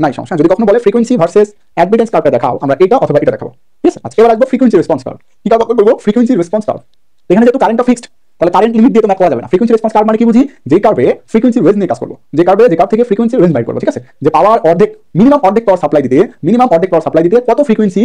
নাই সমস্যা। যদি কখনো বলে ফ্রিকোয়েন্সি ভার্সেস অ্যাডমিটেন্স কার্ভটা দেখাও, আমরা এটা অথবা এটা দেখাবো, ঠিক আছে। আচ্ছা, এবার আসবো ফ্রিকোয়েন্সি রেসপন্স কার্ভ। কি কার্ভ বলবো? Frequency response curve. এখানে যেহেতু কারেন্টটা ফিক্সড, তাহলে কারেন্ট লিমিট দিয়ে তো ম্যাপ করা যাবে না। ফ্রিকোয়েন্সি রেসপন্স কার্ভ মানে কি বুঝি? যে কার্ভে ফ্রিকোয়েন্সি রেঞ্জ নিয়ে কাজ করবো, যে কার্ভ থেকে ফ্রিকোয়েন্সি রেঞ্জ বাইর করবো, ঠিক আছে। যে পাওয়ার অর্ধেক, মিনিমাম অর্ধেক পাওয়ার সাপ্লাই দিতে কত ফ্রিকোয়েন্সি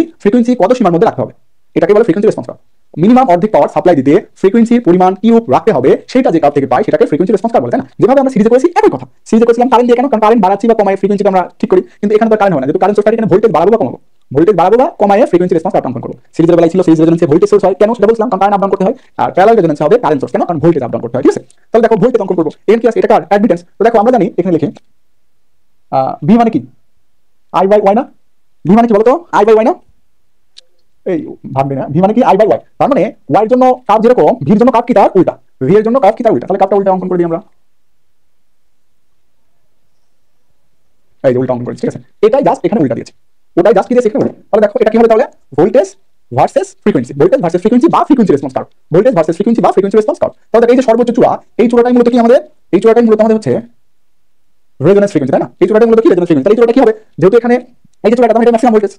কত সীমার মধ্যে রাখতে হবে, এটাকে বলে ফ্রিকোয়েন্সি রেসপন্স কার্ভ। মিনিমাম অর্ধেক পাওয়ার সাপ্লাই দিতে ফ্রিকোয়েন্সির পরিমাণ কিউব রাখতে হবে, সেটা যে কার্ভ থেকে পাই সেটাকে ফ্রিকোয়েন্সি রেসপন্স কার্ভ বলে, তাই না? যেভাবে আমরা সিরিজে করেছি একই কথা। সিরিজে করেছিলাম কারেন্ট দিয়ে, কেন? কারণ কারেন্ট বাড়াচ্ছি বা কমাই ফ্রিকোয়েন্সিটা আমরা ঠিক করি, কিন্তু এখানে তো কারেন্ট হয় না, যেহেতু কারেন্ট সোর্স এখানে ভোল্টেজ বাড়াবো বা কমাবো, ভোল্টেজ বাড়াবো বা কমায় ফ্রিকোয়েন্সি রেসপন্স কার্ভ অঙ্কন করবো। সিরিজের বেলায় ছিল সিরিজ রেজোনেন্সে ভোল্টেজ সোর্স হয়, কেন সেটা বলছিলাম, কারণ কারেন্ট আপ ডাউন করতে হয়। আর প্যারালাল রেজোনেন্সে হবে কারেন্ট সোর্স, কেন? কারণ ভোল্টেজ আপ ডাউন করতে হয়, ঠিক আছে। তাহলে দেখো ভোল্টেজ অঙ্কন করবো, এখানে কি আছে? এটা কার? অ্যাডমিটেন্স। তো দেখো আমরা জানি এখানে লিখি ভি মানে কি? আই বাই ওয়াই না? ভি মানে কি বলতো? আই বাই ওয়াই না? এই ভাববে না, ভি মানে কি? I by Y. তার মানে ওয়াই এর জন্য কার্ভ যেরকম, ভির জন্য কার্ভ কি তার উল্টা, ভি এর জন্য কার্ভ কি তার উল্টা। তাহলে কার্ভটা উল্টা অঙ্কন করে দিই আমরা, এই যে উল্টা অঙ্কন করেছি, ঠিক আছে। এটাই জাস্ট এখানে উল্টা দিয়েছি, ওটাই জাস্ট কি দিয়েছি এখানে উল্টা। তাহলে দেখো এটা কি হবে? তাহলে voltage versus frequency, voltage versus frequency বা frequency response curve, voltage versus frequency বা ফ্রিকোয়েন্সি রেসপন্স কার্ভ। তাহলে এই যে সর্বোচ্চ চূড়া, এই চূড়াটাই মূলত কি আমাদের? এই চূড়াটাই মূলত আমাদের হচ্ছে রেজোনেন্স ফ্রিকোয়েন্সি, তাই না? এই চূড়াটাই মূলত কি? Resonance frequency. তাহলে এই চূড়াটা কি হবে? যেহেতু এখানে এই যে চূড়াটা, এটা ম্যাক্সিমাম ভোল্টেজ,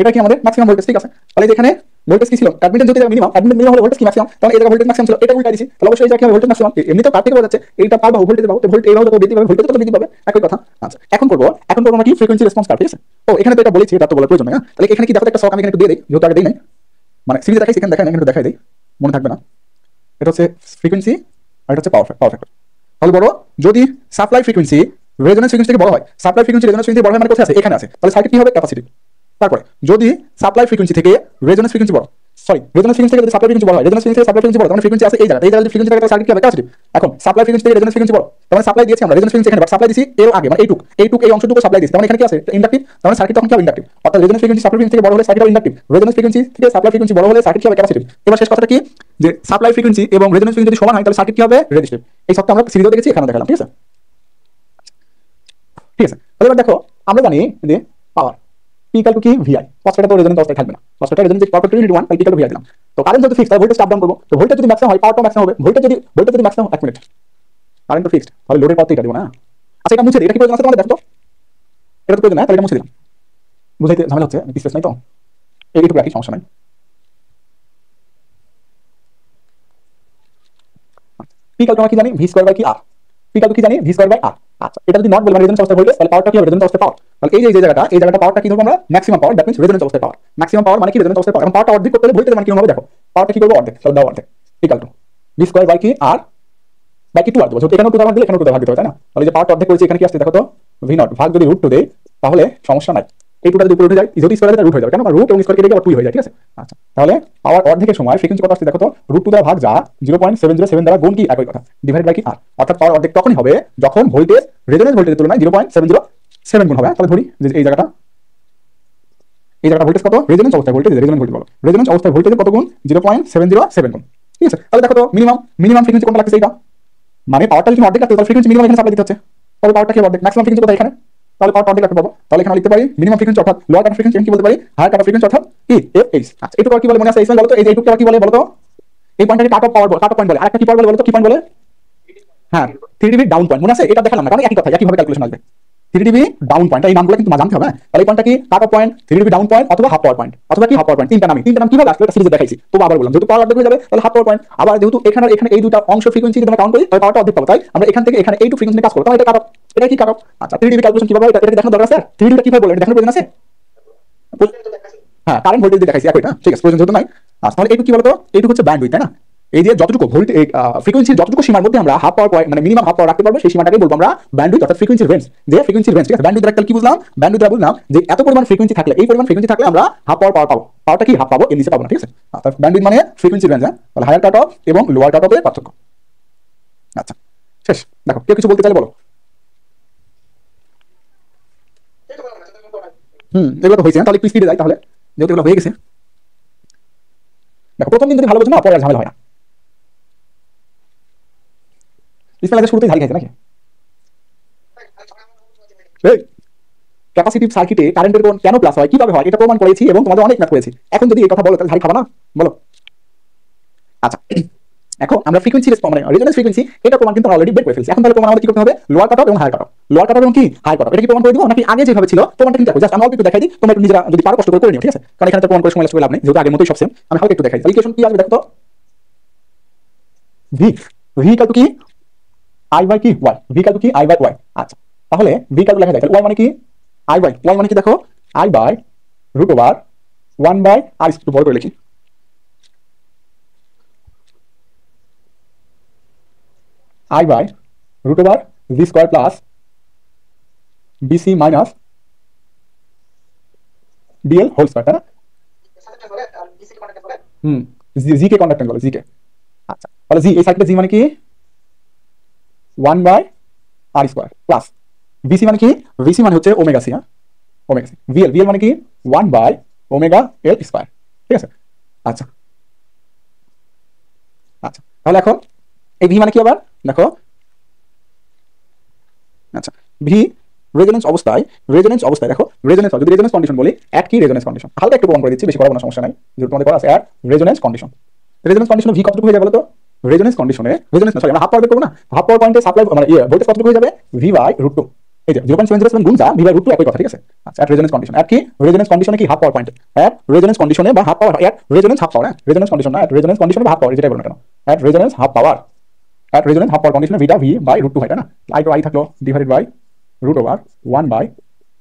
এটা কি আমাদের ম্যাক্সিমাম ভোল্টেজ, ঠিক আছে। তাহলে এখানে ভোল্টেজ কি ছিল? অ্যাডমিটেন্স যদি মিনিমাম, অ্যাডমিটেন্স মিনিমাম হলে ভোল্টেজ কি ম্যাক্সিমাম, তাহলে এই জায়গা ভোল্টেজ ম্যাক্সিমাম ছিল, এটা উল্টা দিয়েছি, তাহলে অবশ্যই এই জায়গা ভোল্টেজ ম্যাক্সিমাম। এমনি তো কার থেকে বোঝা যাচ্ছে, এইটা পার বা ভোল্টেজ পাবো, তো ভোল্ট এইভাবে তো বৃদ্ধি পাবে, ভোল্টেজ তো বৃদ্ধি পাবে, একই কথা। আচ্ছা, এখন করবো আমরা কি? ফ্রিকোয়েন্সি রেসপন্স কার্ভ, ঠিক আছে। ও এখানে তো এটা বলেছি, এটা তো বলার প্রয়োজন নাই। তাহলে এখানে কি দেখো একটা শক আমি এখানে একটু দিয়ে দেই, যেহেতু আগে দেই নাই, মানে সিরিজে দেখাই, এখানে দেখাই না, এখানে একটু দেখাই দেই, মনে থাকবে না। এটা হচ্ছে ফ্রিকোয়েন্সি আর এটা হচ্ছে পাওয়ার ফ্যাক্টর। তাহলে বড়, যদি সাপ্লাই ফ্রিকোয়েন্সি রেজোনেন্স ফ্রিকোয়েন্সি থেকে বড় হয়, সাপ্লাই ফ্রিকোয়েন্সি রেজোনেন্স ফ্রিকোয়েন্সি বড় হয় মানে কোথায় আছে? এখানে আছে। তাহলে সার্কিট কি হবে? ক্যাপাসিটিভ। তারপরে যদি সাপ্লাই ফ্রিকোয়েন্সি থেকে রেজোনেন্স ফ্রিকোয়েন্সি বড়, রেজোনেন্স ফ্রিকোয়েন্সি থেকে যদি সাপ্লাই ফ্রিকোয়েন্সি বড় হয়, রেজোনেন্স ফ্রিকোয়েন্সি থেকে সাপ্লাই ফ্রিকোয়েন্সি বড়, তাহলে ফ্রিকোয়েন্সি আছে এই জায়গায়, এই জায়গায় যদি ফ্রিকোয়েন্সি থাকে তাহলে সার্কিট কি হবে? ক্যাপাসিটিভ। এখন সাপ্লাই ফ্রিকোয়েন্সি থেকে রেজোনেন্স ফ্রিকোয়েন্সি বড়, তাহলে সাপ্লাই দিয়েছি আমরা রেজোনেন্স ফ্রিকোয়েন্সি এখানে, বাট সাপ্লাই দিয়েছি এর আগে, মানে এইটুক এই অংশটুকু সাপ্লাই দিয়েছি, তাহলে এখানে কি আছে? ইন্ডাকটিভ। তাহলে সার্কিট তখন কি হবে? ইন্ডাকটিভ। অর্থাৎ রেজোনেন্স ফ্রিকোয়েন্সি সাপ্লাই ফ্রিকোয়েন্সি থেকে বড় হলে সার্কিট হবে ইন্ডাকটিভ, রেজোনেন্স ফ্রিকোয়েন্সি থেকে সাপ্লাই ফ্রিকোয়েন্সি বড় হলে সার্কিট কি হবে? ক্যাপাসিটিভ। এবার শেষ কথাটা কি? যে সাপ্লাই ফ্রিকোয়েন্সি এবং রেজোনেন্স ফ্রিকোয়েন্সি যদি সমান হয় তাহলে সার্কিট কি হবে? রেজিস্টিভ। এই সবটা আমরা সিরিজে দেখেছি, এখানে দেখালাম, ঠিক আছে। ঠিক আছে, তাহলে এবার দেখো আমরা জানি যে পাওয়ার পি ইকুয়াল টু কি ভিআই, কষ্টটা তো রেজোনেন্স অবস্থায় থাকবে না, কষ্টটা রেজোনেন্স পাওয়ার টু ইনটু 1 তাহলে পি ইকুয়াল টু ভিআই দিলাম। তো কারেন্ট যদি ফিক্সড তাহলে ভোল্টেজ আপ ডাউন করব, তো ভোল্টেজ যদি ম্যাক্সিমাম হয় পাওয়ারটা ম্যাক্সিমাম হবে, ভোল্টেজ যদি ম্যাক্সিমাম 1 মিনিট কারেন্ট তো ফিক্সড তাহলে লোডের পাওয়ার তো এটা দেব না। আচ্ছা এটা মুছে দিই, এটা কি প্রয়োজন আছে তোমাদের দেখো তো, এটা তো প্রয়োজন না, তাহলে এটা মুছে দিলাম, বুঝাইতে ঝামেলা হচ্ছে, স্পেস নাই তো এইটুকু রাখি, সমস্যা নাই। পি ইকুয়াল টু আমরা কি জানি ভি স্কয়ার বাই কি আর, পি ইকুয়াল টু কি জানি ভি স্কয়ার বাই আর। আচ্ছা এটা যদি নট বলি মানে রেজোনেন্স অবস্থায় ভোল্টেজ তাহলে পাওয়ারটা কি হবে রেজোনেন্স অবস্থায় পাওয়ার, তাহলে এই যে জায়গাটা পাওয়ারটা কি ধরবো আমরা maximum power, that means resonance অবস্থায় পাওয়ার, ম্যাক্সিমাম পাওয়ার মানে কি রেজোনেন্স অবস্থায় পাওয়ার, এখন পাওয়ারটা অর্ধেক করতে হলে ভোল্টেজ মানে কি হবে দেখো, পাওয়ারটা কি করব অর্ধেক, তাহলে দাও অর্ধেক equal to V square by কি আর বাই কি 2 আর দেবো, যেহেতু এখানেও 2 ভাগ দিলে এখানেও 2 ভাগ দিতে হবে তাই না, তাহলে যে পাওয়ারটা অর্ধেক করেছি এখানে কি আসছে দেখো তো ভি নট ভাগ যদি √2 দেই তাহলে সমস্যা নাই, এই 2টা যদি উপরে উঠে যায় যদি স্কয়ার হয় তাহলে রুট হয়ে যাবে, কেন রুট এবং স্কয়ার কেটে গিয়ে আবার 2 হয়ে যায়, ঠিক আছে। আচ্ছা তাহলে পাওয়ার অর্ধেকের সময় ফ্রিকোয়েন্সি কত আসছে দেখো তো √2 দ্বারা ভাগ যা 0.707 দ্বারা গুণ কি একই কথা ডিভাইড বাই কি আর, অর্থাৎ পাওয়ার অর্ধেক তখনই হবে যখন ভোল্টেজ রেজোনেন্স ভোল্টেজের তুলনায় 0.707 গুণ হবে। তাহলে ধরি যে এই জায়গাটা ভোল্টেজ কত, রেজোনেন্স অবস্থায় ভোল্টেজ বলো, রেজোনেন্স অবস্থায় ভোল্টেজের কত গুণ 0.707 গুণ, ঠিক আছে। তাহলে দেখো তো মিনিমাম ফ্রিকোয়েন্সি কোনটা লাগছে এইটা, মানে পাওয়ারটা যদি অর্ধেক লাগতো তাহলে ফ্রিকোয়েন্সি মিনিমাম এখানে সাপ্লাই দিতে হচ্ছে, তবে পাওয়ারটা কি অর্ধেক, ম্যাক্সিমাম ফ্রিকোয়েন্সি কোথায় এখানে, তাহলে পাওয়ার অর্ধেক রাখতে পাবো, তাহলে এখানে লিখতে পারি মিনিমাম ফ্রিকোয়েন্সি অর্থাৎ লোয়ার কাট ফ্রিকোয়েন্সি কি বলতে পারি হায়ার কাট ফ্রিকোয়েন্সি অর্থাৎ কি এফ এইচ। আচ্ছা এইটুকু কি বলে মনে আছে বলো তো, এই যে এইটুকু কি বলে বলো তো, এই পয়েন্টটাকে কাট অফ পাওয়ার বলে, কাট অফ পয়েন্ট বলে, আরেকটা কি পাওয়ার বলে বলো তো, কি পয়েন্ট বলে, হ্যাঁ 3 ডিবি ডাউন পয়েন্ট, মনে আছে এটা দেখালাম না কারণ একই কথা একই ভাবে ক্যালকুলেশন আসবে, 3 ডিবি ডাউন পয়েন্ট এই নামগুলো কিন্তু জানতে হবে, তাহলে এই পয়েন্টটা কি cut off point, 3 DB down point অথবা হাফ পাওয়ার পয়েন্ট অথবা কি হাফ পাওয়ার পয়েন্ট, তিনটা নাম কিভাবে আসলে এটা সিরিজে দেখাইছি, তো আবার বললাম যেহেতু পাওয়ার অর্ধেক হয়ে যাবে তাহলে হাফ পাওয়ার পয়েন্ট, আবার যেহেতু এখানে এই দুটো অংশ ফ্রিকোয়েন্সি যদি আমরা কাউন্ট করি তাহলে পাওয়ারটা অর্ধেক পাবো, তাই আমরা এখান থেকে এখানে এইটুকু ফ্রিকোয়েন্সি কাজ করব, তাহলে এটা কাট অফ, এটা কি কাট অফ। আচ্ছা 3 ডিবি ক্যালকুলেশন কিভাবে এটা দেখানোর দরকার আছে, 3 ডিবিটা কিভাবে বলে এটা দেখানোর প্রয়োজন আছে, হ্যাঁ কারেন্ট ভোল্টেজ দিয়ে দেখাইছি একই না, ঠিক আছে প্রয়োজন যেহেতু নাই। আচ্ছা তাহলে এইটুকু কি বলতো, এইটুকু হচ্ছে ব্যান্ডউইথ তাই না, এই যে যতটুকু ভোল্ট ফ্রিকোয়েন্সির যতটুকু সীমার মধ্যে আমরা হাফ পাওয়ার মানে মিনিমাম হাফ পাওয়ার রাখতে পারবো সেই সীমাটাকে বলবো আমরা ব্যান্ডউইথ অর্থাৎ ফ্রিকোয়েন্সির রেঞ্জ, যে ফ্রিকোয়েন্সির রেঞ্জ, ঠিক আছে। ব্যান্ডউইথ দ্বারা কি বুঝলাম, ব্যান্ডউইথ দ্বারা বুঝলাম যে এত পরিমাণ ফ্রিকোয়েন্সি থাকলে, এই পরিমাণ ফ্রিকোয়েন্সি থাকলে আমরা হাফ পাওয়ার পাবো, পাওয়ারটা কি হাফ পাবো এর নিচে পাবো না, ঠিক আছে। অর্থাৎ ব্যান্ডউইথ মানে ফ্রিকোয়েন্সির রেঞ্জ, তাহলে হায়ার কাট অফ এবং লোয়ার কাট অফের পার্থক্য। আচ্ছা শেষ, দেখো কেউ কিছু বলতে চাইলে বলো। এগুলো তো হয়েছে, তাহলে একটু স্পিডে যাই তাহলে, যেহেতু এগুলো হয়ে গেছে। দেখো প্রথম দিন যদি ভালো বোঝো না পরে আর ঝামেলা হয় না, ইসমাইল শুরুতেই ঝাড়ি খাইছে নাকি, ক্যাপাসিটিভ সার্কিটে কারেন্টের কোণ কেন প্লাস হয় কিভাবে হয় এটা প্রমাণ করেছি এবং তোমাদের অনেক ম্যাথ করেছি, এখন যদি এই কথা বলো তাহলে ঝাড়ি খাবা না বলো। আচ্ছা এখন আমরা ফ্রিকোয়েন্সি মানে রেজোনেন্স ফ্রিকোয়েন্সি এটা প্রমাণ কিন্তু অলরেডি বের করে ফেলছি, এখন তাহলে প্রমাণ আমাদের কি করতে হবে, লোয়ার কাট অফ এবং higher cut off, lower cut off এবং কি হায়ার কাট অফ, এটা কি প্রমাণ করে দিব নাকি আগে যেভাবে ছিল প্রমাণটা কিন্তু জাস্ট আমি অল্প একটু দেখাই দিই, তোমরা একটু নিজেরা যদি পারো কষ্ট করে নিও, ঠিক আছে, কারণ এখানে তো প্রমাণ করে সময় নষ্ট করে লাভ নেই, যেহেতু আগের মতোই সব সেম, আমি হালকা একটু দেখাই। তাহলে ইকুয়েশন কি আসবে দেখো তো, ভি ইকুয়াল টু কি আই বাই কি ওয়াই, ভি ইকুয়াল টু কি আই বাই ওয়াই। আচ্ছা তাহলে ভি ইকুয়াল টু লেখা যায় তাহলে ওয়াই মানে কি আই বাই, ওয়াই মানে কি দেখো আই বাই √1 বাই আর একটু বড় করে লিখি, I by √v square plus BC minus DL whole square, তাই না, জি কে কন্ডাক্টেন্স বলে, জি কে। আচ্ছা তাহলে জি এই সাইডে জি মানে কি 1 by R square plus BC মানে কি, বিসি মানে হচ্ছে ওমেগা সি, হ্যাঁ ওমেগা সি, ভিএল মানে কি 1 বাই ওমেগা এল স্কয়ার, ঠিক আছে। আচ্ছা আচ্ছা তাহলে এখন এই ভি মানে কি আবার দেখো, আচ্ছা ভি রেজোনেন্স অবস্থায় দেখো রেজোনেন্স যদি রেজোনেন্স কন্ডিশন বলি এট কি রেজোনেন্স কন্ডিশন, হালকা একটু প্রমাণ করে দিচ্ছি বেশি করাবো না সমস্যা নাই, যেহেতু তোমাদের করা আছে এট রেজোনেন্স কন্ডিশন ভি কতটুকু হয়ে যাবে বলো তো, রেজোনেন্স কন্ডিশনে সরি আমরা হাফ পাওয়ার বের করব না, হাফ পাওয়ার পয়েন্টে সাপ্লাই মানে ভোল্টেজ কতটুকু হয়ে যাবে ভি বাই √2, এই যে 0.707 গুণ যা ভি বাই √2 একই কথা, ঠিক আছে। আচ্ছা এট রেজোনেন্স কন্ডিশন, এট কি রেজোনেন্স কন্ডিশনে কি হাফ পাওয়ার পয়েন্টে, এট রেজোনেন্স কন্ডিশনে বা half power, at resonance half power, resonance condition না এট রেজোনেন্স কন্ডিশনে বা হাফ পাওয়ার যেটাই বলো না কেন, এট resonance half power, at resonance half পাওয়ার কন্ডিশনে ভিটা ভি বাই √2 হয়, তাই না, আই তো আই থাকলো divided by √1 by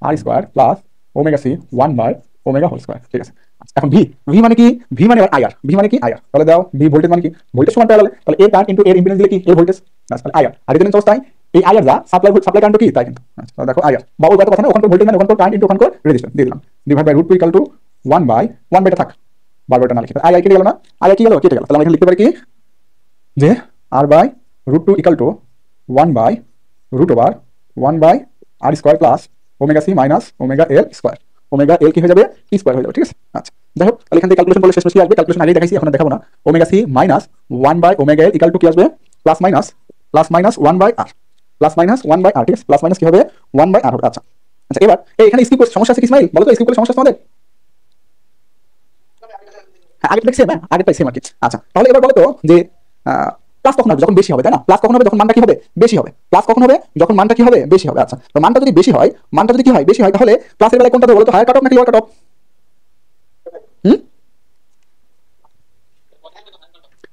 R square plus omega C 1 by omega whole square, ঠিক আছে। এখন ভি মানে কি, ভি মানে আইআর, ভি মানে কি আইআর, তাহলে দাও ভি ভোল্টেজ মানে কি ভোল্টেজ সমান প্যারালাল, তাহলে এর কারেন্ট ইনটু এর ইম্পিডেন্স দিলে কি এর ভোল্টেজ, তাহলে আইআর, আর রেজোনেন্স অবস্থায় এই আইআর যা সাপ্লাই কারেন্ট কি তাই কিন্তু। আচ্ছা তাহলে দেখো আইআর বা ওই কথা না, ওখানকার ভোল্টেজ মানে ওখানকার কারেন্ট ইনটু ওখানকার রেজিস্ট্যান্স দিয়ে দিলাম, divide by √2 equal to 1 by 1 বাইটা থাক বারবারটা না লিখে, আইআর কেটে গেল না, আইআর কি গেল কেটে গেল, তাহলে আমি এখানে লিখতে পারি কি যে R by √2 equal to 1 by √1 by R square plus omega C minus omega L square, omega L কি হয়ে যাবে টি স্কয়ার হয়ে যাবে, ঠিক আছে। আচ্ছা যাই হোক তাহলে এখান থেকে ক্যালকুলেশন করলে শেষ কি আসবে, ক্যালকুলেশন আগেই দেখাইছি এখন দেখাবো না, omega C minus 1 by omega L equal to কি আসবে plus minus 1 by R, plus minus 1 by R, ঠিক আছে, প্লাস মাইনাস কি হবে 1 বাই আর হবে। আচ্ছা আচ্ছা এবার এখানে স্কিপ করতে সমস্যা আছে কি ইসমাইল? বলো তো স্কিপ করলে সমস্যা আছে তোমাদের? হ্যাঁ আগেরটা সেম, হ্যাঁ আগেরটাই সেম আর কি। আচ্ছা তাহলে এবার বলো তো যে প্লাস কখন হবে? যখন বেশি হবে, তাই না? প্লাস কখন হবে? যখন মানটা কি হবে? বেশি হবে। প্লাস কখন হবে? যখন মানটা কি হবে? বেশি হবে। আচ্ছা তো মানটা যদি বেশি হয়, মানটা যদি কি হয়? বেশি হয়, তাহলে প্লাসের বেলায় কোনটা দেবো বলো তো? হায়ার কাট অফ নাকি লোয়ার কাট অফ? হুম,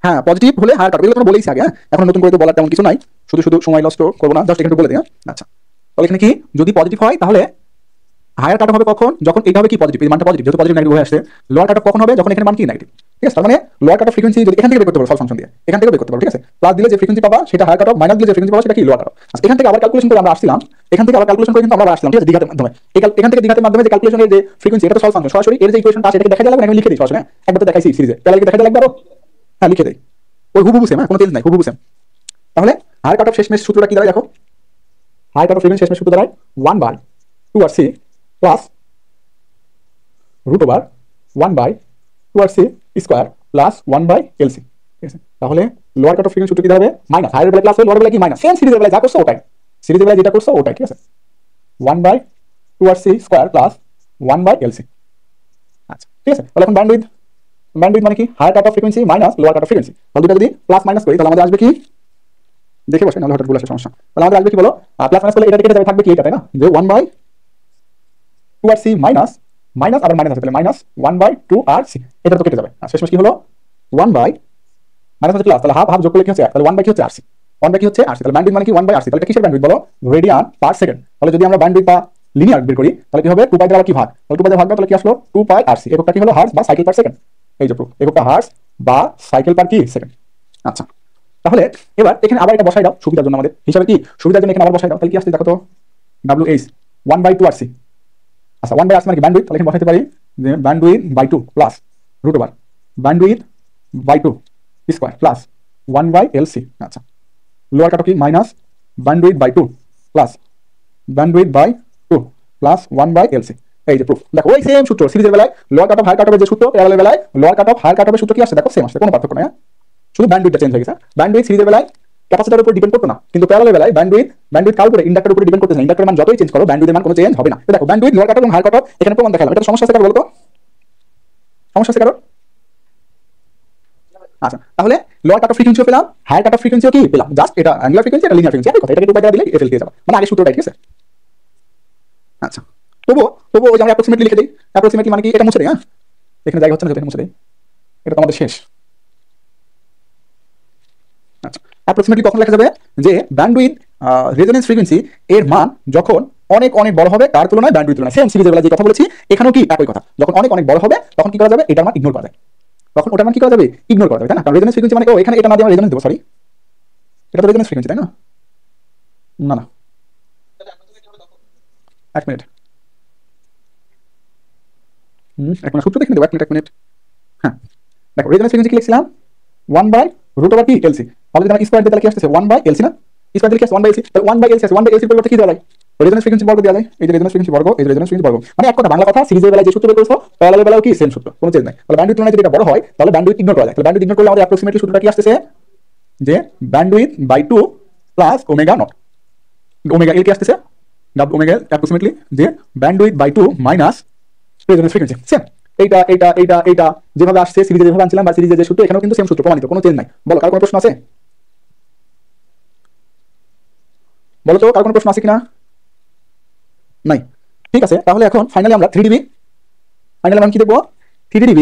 হ্যাঁ পজিটিভ হলে হায়ার কাট অফ, এগুলো তোমরা বলেইছি আগে। হ্যাঁ এখন নতুন করে তো বলার তেমন কিছু নাই, শুধু শুধু সময় নষ্ট করবো না, জাস্ট এখানে একটু বলে দিই। হ্যাঁ আচ্ছা তাহলে এখানে কি যদি পজিটিভ হয় তাহলে হায়ার কাট অফ হবে কখন? যখন এটা হবে কি পজিটিভ, এই মানটা পজিটিভ, যেহেতু পজিটিভ নেগেটিভ হয়ে আসছে। লোয়ার কাট অফ কখন হবে? যখন এখানে মান কি নেগেটিভ। ঠিক আছে, তার মানে লোয়ার কাট অফ ফ্রিকোয়েন্সি যদি এখান থেকে বের করতে পারো সলভ ফাংশন দিয়ে, এখান থেকে বের করতে পারো। ঠিক আছে, প্লাস দিলে যে ফ্রিকোয়েন্সি পাবা সেটা হায়ার কাট অফ, মাইনাস দিলে যে ফ্রিকোয়েন্সি পাবা সেটা কি লোয়ার কাট অফ। আচ্ছা এখান থেকে আবার ক্যালকুলেশন করে আমরা আসছিলাম, এখান থেকে আবার ক্যালকুলেশন করে কিন্তু আমরা আসলাম। ঠিক আছে, দ্বিঘাতের মাধ্যমে এখান থেকে দ্বিঘাতের মাধ্যমে যে ক্যালকুলেশনের যে ফ্রিকোয়েন্সি, এটা তো সলভ ফাংশন, সরাসরি এর যে ইকুয়েশনটা আছে এটাকে দেখা যাবে, আমি লিখে দিই সরাসরি। একবার তো দেখাইছি সিরিজে, তাহলে কি দেখা লাগবে আরো? হ্যাঁ লিখে দেই, ওই হুবহু সেম, হ্যাঁ কোনো চেঞ্জ নাই, হুবহু সেম। তাহলে হায়ার কাট অফ শেষমেশ সূত্রটা কি দাঁড়ায় দেখো? হায়ার কাট অফ ফ্রিকোয়েন্সি শেষমেশ সূত্র দাঁড়ায় 1/2RC plus √1/2RC square plus 1/LC। ঠিক আছে, তাহলে লোয়ার কাট অফ ফ্রিকোয়েন্সি সূত্র কি দাঁড়াবে? মাইনাস, হায়ার বেলায় প্লাস হয়, লোয়ার বেলায় কি মাইনাস, সেম সিরিজের বেলায় যা করছো ওটাই, সিরিজের বেলায় যেটা করছো ওটাই। ঠিক আছে, 1/2RC স্কয়ার প্লাস 1/LC। আচ্ছা ঠিক আছে, তাহলে এখন ব্যান্ডউইথ, ব্যান্ডউইথ মানে কি? Higher cut off frequency minus lower cut off frequency. তাহলে দুটো যদি প্লাস মাইনাস করি তাহলে আমাদের আসবে কি? দেখে বসে, নাহলে হঠাৎ ভুল আসে সমস্যা। তাহলে আমাদের আসবে কি বলো? প্লাস মাইনাস করলে এটা কেটে যাবে, থাকবে কি এটা, তাই না? যে 1/2RC মাইনাস মাইনাস আবার মাইনাস আছে, তাহলে মাইনাস 1/2RC, এটা তো কেটে যাবে। আর শেষমেশ কি হলো? 1 বাই মাইনাস হচ্ছে প্লাস, তাহলে হাফ হাফ যোগ করলে কি হচ্ছে? তাহলে 1 বাই কি হচ্ছে? RC। 1 বাই কি হচ্ছে? RC। তাহলে ব্যান্ডউইথ মানে কি? 1 বাই RC। তাহলে এটা কিসের ব্যান্ডউইথ বলো? Radian per second. তাহলে যদি আমরা ব্যান্ডউইথ বা লিনিয়ার বের করি তাহলে কি হবে? 2 পাই দ্বারা কি ভাগ? তাহলে 2 পাই দ্বারা ভাগ দাও, তাহলে কি আসলো? 2 পাই RC। এককটা কি হলো? হার্টজ বা সাইকেল পার সেকেন্ড। এই যে প্রুফ, এককটা হার্টজ বা সাইকেল পার কি সেকেন্ড। আচ্ছা তাহলে এবার এখানে আবার এটা বসাই দাও সুবিধার জন্য, আমাদের হিসাবে কি সুবিধার জন্য এখানে আবার বসাই দাও। তাহলে কি আসছে দেখো তো? WH 1/2RC। আচ্ছা 1/RC মানে কি? ব্যান্ডউইথ। তাহলে এখানে বসাইতে পারি যে bandwidth by 2 plus √ bandwidth by 2 square plus 1/LC। আচ্ছা লোয়ার কাট অফ কি? Minus bandwidth by 2 plus bandwidth by 2 plus 1/LC। এই যে প্রুফ, দেখো ওই সেম সূত্র সিরিজের বেলায় লোয়ার কাট অফ হায়ার কাট অফের যে সূত্র, প্যারালালের বেলায় লোয়ার কাট অফ হায়ার কাট অফের সূত্র কি আসছে দেখো? সেম আসছে, কোনো পার্থক্য নাই। শুধু ব্যান্ডউইথটা চেঞ্জ হয়ে গেছে। ব্যান্ডউইথ সিরিজের বেলায় ক্যাপাসিটরের উপর ডিপেন্ড করতো না, কিন্তু প্যারালালের বেলায় ব্যান্ডউইথ কার উপরে? ইন্ডাক্টরের উপরে ডিপেন্ড করতেছে না। ইন্ডাক্টরের মান যতই চেঞ্জ করো ব্যান্ডউইথের মান কোনো চেঞ্জ হবে না। দেখো ব্যান্ডউইথ, লোয়ার কাট অফ এবং হায়ার কাট অফ এখানে প্রমাণ দেখালাম। এটা সমস্যা আছে কারো বলতো? সমস্যা আছে কারো? আচ্ছা তাহলে লোয়ার কাট অফ ফ্রিকোয়েন্সিও পেলাম, হায়ার কাট অফ ফ্রিকোয়েন্সিও কি পেলাম, জাস্ট এটা অ্যাঙ্গুলার ফ্রিকোয়েন্সি, এটা লিনিয়ার ফ্রিকোয়েন্সি, একই কথা। এটাকে 2 পাই দ্বারা দিলে এফএল পেয়ে যাবে, মানে আগে সূত্রটা। ঠিক আছে, আচ্ছা তবুও ওই যে আমরা অ্যাপ্রক্সিমেটলি লিখে দিই। অ্যাপ্রক্সিমেটলি মানে কি? এটা মুছে দিই। হ্যাঁ এখানে জায়গা হচ্ছে না, যেটা মুছে দিই, এটা তো আমাদের শেষ। আচ্ছা অ্যাপ্রক্সিমেটলি কখন লেখা যাবে? যে ব্যান্ডউইথ রেজোনেন্স ফ্রিকোয়েন্সি এর মান যখন অনেক অনেক বড় হবে কার তুলনায়? ব্যান্ডউইথ তুলনায়। সেম সিরিজের বেলা যে কথা বলেছি এখানেও কি একই কথা, যখন অনেক অনেক বড় হবে তখন কি করা যাবে? এটার মান ইগনোর করা যায়, তখন ওটার মান কি করা যাবে? ইগনোর করা যাবে, তাই না? কারণ রেজোনেন্স ফ্রিকোয়েন্সি মানে ও এখানে এটা না দিয়ে আমরা রেজোনেন্স দেবো, সরি এটা তো রেজোনেন্স ফ্রিকোয়েন্সি, তাই না? না না, এক মিনিট, এক মিনিট সূত্র দেখে দেবো, এক মিনিট। হ্যাঁ দেখো রেজোনেন্স ফ্রিকোয়েন্সি কি লিখছিলাম? 1/√LC। তাহলে যদি আমরা স্কয়ার দিই তাহলে কি আসছে? 1/LC না? স্কয়ার দিলে কি আসছে? 1/LC। তাহলে 1/LC আছে, 1/LC এর পরিবর্তে কি দেওয়া যায়? রেজোনেন্স ফ্রিকোয়েন্সি বর্গ দেওয়া যায়। এই যে রেজোনেন্স ফ্রিকোয়েন্সি বর্গ, এই যে রেজোনেন্স ফ্রিকোয়েন্সি বর্গ, মানে এক কথা বাংলা কথা, সিরিজের বেলায় যে সূত্র বের করেছো প্যারালালের বেলাও কি সেম সূত্র, কোনো চেঞ্জ নাই। তাহলে ব্যান্ডউইথ তুলনায় যদি এটা বড় হয় তাহলে ব্যান্ডউইথ ইগনোর করা যায়। তাহলে ব্যান্ডউইথ ইগনোর করলে আমাদের অ্যাপ্রক্সিমেটলি সূত্রটা কি আসছে? যে bandwidth by 2 plus omega not, omega L কি আসছে? ওমেগা অ্যাপ্রক্সিমেটলি যে bandwidth by 2 minus resonance frequency. Same এইটা এইটা এইটা এইটা যেভাবে আসছে সিরিজে, যেভাবে আনছিলাম বা সিরিজে যে সূত্র, এখানেও কিন্তু সেম সূত্র প্রমাণিত, কোনো চেঞ্জ নাই। বলো কার কোনো প্রশ্ন আছে? বলো তো কার কোনো প্রশ্ন আছে কিনা? নাই, ঠিক আছে। তাহলে এখন ফাইনালি আমরা 3dB, ফাইনালি আমরা কি দেখবো? 3dB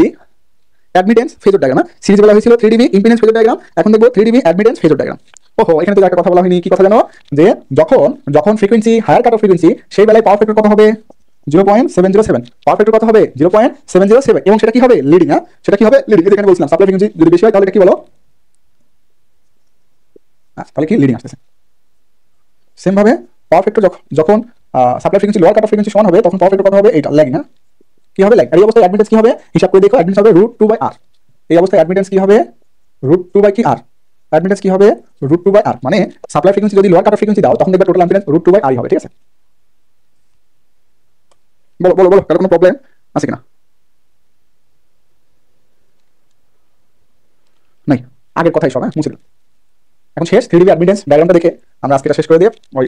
admittance phasor diagram. Series বলা হয়েছিল 3dB ইম্পিডেন্স ফেজর ডায়াগ্রাম, এখন দেখবো 3dB অ্যাডমিটেন্স ফেজর ডায়াগ্রাম। ওহো এখানে তো একটা কথা বলা হয়নি, কি কথা জানো? যে যখন যখন frequency higher cut off frequency সেই বেলায় পাওয়ার ফ্যাক্টর কত হবে? 0.707। পাওয়ার ফ্যাক্টর কত হবে? 0.707, এবং সেটা কি হবে? লিডিং। হ্যাঁ সেটা কি হবে? লিডিং। এখানে বলছিলাম সাপ্লাই ফ্রিকোয়েন্সি যদি বেশি হয় তাহলে এটা কি বলো? তাহলে কি লিডিং আসতেছে। সেম ভাবে পাওয়ার ফ্যাক্টর যখন supply frequency lower cut off frequency সমান হবে তখন পাওয়ার ফ্যাক্টর কত হবে? এটা ল্যাগিং। হ্যাঁ কি হবে? ল্যাগ। আর এই অবস্থায় অ্যাডমিটেন্স কি হবে? হিসাব করে দেখো, অ্যাডমিটেন্স হবে √2/r। এই অবস্থায় অ্যাডমিটেন্স কি হবে? √2/r। অ্যাডমিটেন্স কি হবে? √2/r, মানে সাপ্লাই ফ্রিকোয়েন্সি যদি লোয়ার কাট অফ ফ্রিকোয়েন্সি দাও তখন দেখবে টোটাল অ্যাডমিটেন্স √2/r হবে। ঠিক আছে, বলো বলো বলো কার কোনো প্রবলেম আছে কিনা? নাই, আগের কথাই সব। হ্যাঁ মুছে দিল। এখন শেষ 3dB অ্যাডমিটেন্স ডায়াগ্রামটা দেখে আমরা আজকে শেষ করে দিয়ে ওই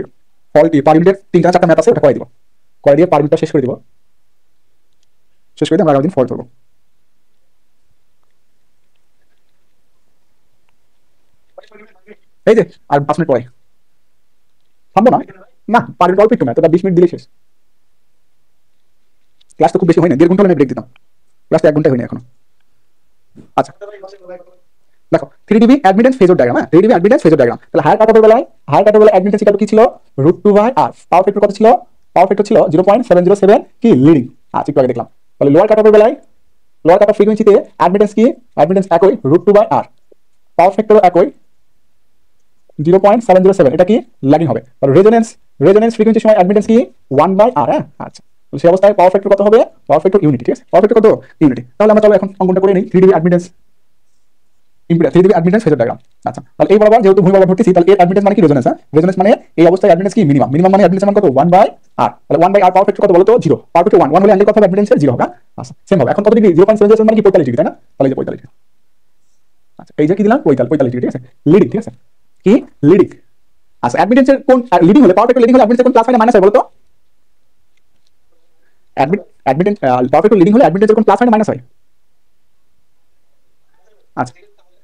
ফলটি পার ইউনিটের 3টা 4টা ম্যাথ আছে ওটা করে দিব। করে দিয়ে পারমিটটা শেষ করে দিব, শেষ করে দিয়ে আমরা আগামী দিন ফল্ট করবো। এই যে আর 5 মিনিট পরে থামবো না, না পারমিট অল্প একটু না, তোটা 20 মিনিট দিলে শেষ। ক্লাস তো খুব বেশি হয় না, 1.5 ঘন্টা হলে ব্রেক দিতাম, ক্লাস তো 1 ঘন্টা হয়নি এখনো। আচ্ছা দেখো 3dB অ্যাডমিটেন্স ফেজর ডায়াগ্রাম, হ্যাঁ 3dB অ্যাডমিটেন্স ফেজর ডায়াগ্রাম। তাহলে হায়ার কাটঅফের বেলায় অ্যাডমিটেন্স ইকুয়াল টু কি ছিল, √2/r, পাওয়ার ফ্যাক্টর কত ছিল, পাওয়ার ফ্যাক্টর ছিল 0.707 কি লিডিং। আচ্ছা একটু আগে দেখলাম। তাহলে লোয়ার কাটঅফের বেলায় লোয়ার কাটঅফ ফ্রিকোয়েন্সিতে অ্যাডমিটেন্স কি, অ্যাডমিটেন্স একই √2/r, পাওয়ার ফ্যাক্টর একই 0.707, এটা কি ল্যাগিং হবে। তাহলে রেজোনেন্স ফ্রিকোয়েন্সির সময় অ্যাডমিটেন্স কি 1/r, হ্যাঁ আচ্ছা। সেই অবস্থায় পাওয়ার ফ্যাক্টর কত হবে, পাওয়ার ফ্যাক্টর ইউনিটি, ঠিক আছে, পাওয়ার ফ্যাক্টর কত ইউনিটি। তাহলে আমরা চলো এখন অঙ্কনটা করে নিই 3dB admittance impedance, 3dB admittance phasor diagram. আচ্ছা তাহলে এই বরাবর যেহেতু ভূমি বরাবর ধরতেছি, তাহলে এর অ্যাডমিটেন্স মানে কি রেজোনেন্স, হ্যাঁ রেজোনেন্স মানে এই অবস্থায় অ্যাডমিটেন্স কি মিনিমাম, মানে অ্যাডমিটেন্স মান কত 1/r। তাহলে 1/r পাওয়ার ফ্যাক্টর কত বলো তো 0, পাওয়ার ফ্যাক্টর 1 হলে অ্যাঙ্গেল কত হবে, অ্যাডমিটেন্সের 0 হবে। আচ্ছা সেম হবে। এখন কত ডিগ্রি, 0.707 মানে কি 45 ডিগ্রি, তাই না? তাহলে এই যে 45 ডিগ্রি। আচ্ছা এই যে কি দিলাম 45 ডিগ্রি, ঠিক আছে, লিডিং, ঠিক আছে, কি লিডিং। আচ্ছা অ্যাডমিটেন্সের কোন লিডিং হলে, পাওয়ার ফ্যাক্টর লিডিং হলে অ্যাডমিটেন্সের কোন প্লাস হয় না মাইনাস হয় বলো তো? অ্যাডমিটেন্স পাওয়ার ফ্যাক্টর লিডিং হলে অ্যাডমিটেন্সের কোন প্লাস হয় না মাইনাস হয়? আচ্ছা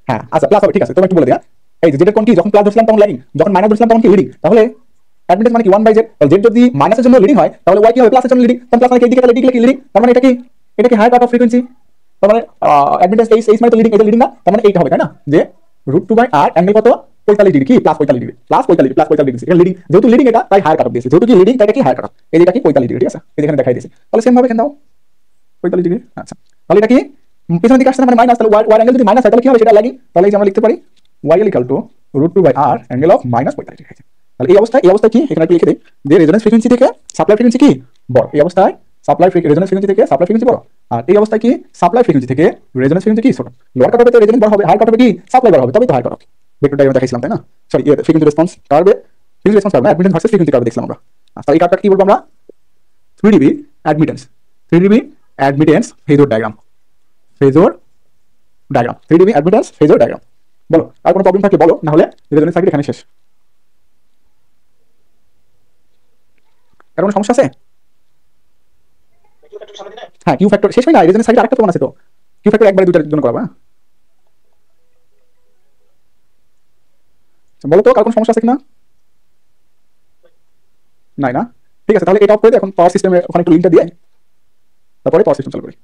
হ্যাঁ আচ্ছা প্লাস হবে, ঠিক আছে। তুমি একটু বলে দিই, এই যে যেটা কোন কি, যখন প্লাস ধরছিলাম তখন ল্যাগিং, যখন মাইনাস ধরছিলাম তখন কি লিডিং। তাহলে অ্যাডমিটেন্স মানে কি 1/z, তাহলে z যদি মাইনাসের জন্য লিডিং হয় তাহলে y কি হবে, প্লাসের জন্য লিডিং। তাহলে প্লাস মানে কি এইদিকে, তাহলে এদিকে কি লিডিং, তার মানে এটা কি হায়ার কাট অফ ফ্রিকোয়েন্সি, তার মানে অ্যাডমিটেন্স এইচ মানে তো লিডিং, এটা লিডিং না, তার মানে এইটা হবে, তাই না, যে √2/r অ্যাঙ্গেল কত 45 ডিগ্রি কি প্লাস 45 ডিগ্রি, প্লাস 45 ডিগ্রি, এটা লিডিং, যেহেতু লিডিং এটা তাই হায়ার কাট অফ দিয়েছে, যেহেতু কি লিডিং তাই এটা কি হায়ার কাট অফ, এই যেটা কি 45 ডিগ্রি, ঠিক আছে, এই যেখানে দেখাই দিয়েছে। তাহলে সেম ভাবে এখানে দাও 45 ডিগ্রি। আচ্ছা তাহলে এটা কি পিছনের দিকে আসছে না, মানে মাইনাস, তাহলে y অ্যাঙ্গেল যদি মাইনাস হয় তাহলে কি হবে, সেটা ল্যাগিং। তাহলে এই যে আমরা লিখতে পারি y equal to √2/r angle of -45 degree. তাহলে এই অবস্থায় কি এখানে লিখে দেই যে রেজোনেন্স ফ্রিকোয়েন্সি থেকে সাপ্লাই ফ্রিকোয়েন্সি কি বড়, এই অবস্থায় রেজোনেন্স ফ্রিকোয়েন্সি থেকে সাপ্লাই ফ্রিকোয়েন্সি বড়, আর এই অবস্থায় কি সাপ্লাই ফ্রিকোয়েন্সি থেকে রেজোনেন্স ফ্রিকোয়েন্সি কি ছোট। লোয়ার কাট অফে রেজোনেন্স বড় হবে, হাই কাট অফে কি সাপ্লাই বড় হবে, তবেই তো high cut off. Vector diagram দেখাইছিলাম তাই না, সরি ফ্রিকোয়েন্সি রেসপন্স কার্ভে, ফ্রিকোয়েন্সি রেসপন্স কার্ভ না, অ্যাডমিটেন্স ভার্সেস ফ্রিকোয়েন্সি কার্ভ দেখছিলাম আমরা। তাহলে এই কার্ভটা কি বলবো আমরা, 3dB admittance, 3dB admittance phasor diagram, 3dB admittance phasor diagram. বলো আর কোনো প্রবলেম থাকলে বলো, না হলে রেজোনেন্স সার্কিট এখানে শেষ। আর কোনো সমস্যা আছে? হ্যাঁ কিউ ফ্যাক্টর শেষ হয় না, রেজোনেন্স সার্কিট আরেকটা প্রমাণ আছে তো, কিউ ফ্যাক্টর একবারে দুটার জন্য করাবো। হ্যাঁ বলো তো কার কোনো সমস্যা আছে কিনা? নাই না, ঠিক আছে। তাহলে এটা অফ করে দিই, এখন পাওয়ার সিস্টেমে ওখানে একটু লিঙ্কটা দিয়ে তারপরে পাওয়ার সিস্টেম চালু করি।